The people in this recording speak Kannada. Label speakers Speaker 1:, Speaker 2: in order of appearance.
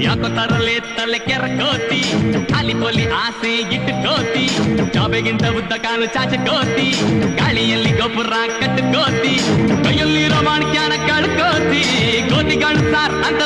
Speaker 1: ಯಾಕೋ ತರಲೆ ತಲೆ ಕೆರಕೋತಿ ಖಾಲಿ ಪೋಲಿ ಆಸೆ ಇಟ್ಟುಕೋತಿ ಜಾಬೆಗಿಂತ ಉದ್ದ ಕಾಲು ಚಾಚಕೋತಿ ಗಾಳಿಯಲ್ಲಿ ಗೊಬ್ಬರ ಕಟ್ಟುಕೋತಿ ಕೈಯಲ್ಲಿರೋ ಮಾಣಿಕ್ಯಾನ ಕಳ್ಕೋತಿ ಕೋತಿಗಳು ಸಾರ್ ಅಂತ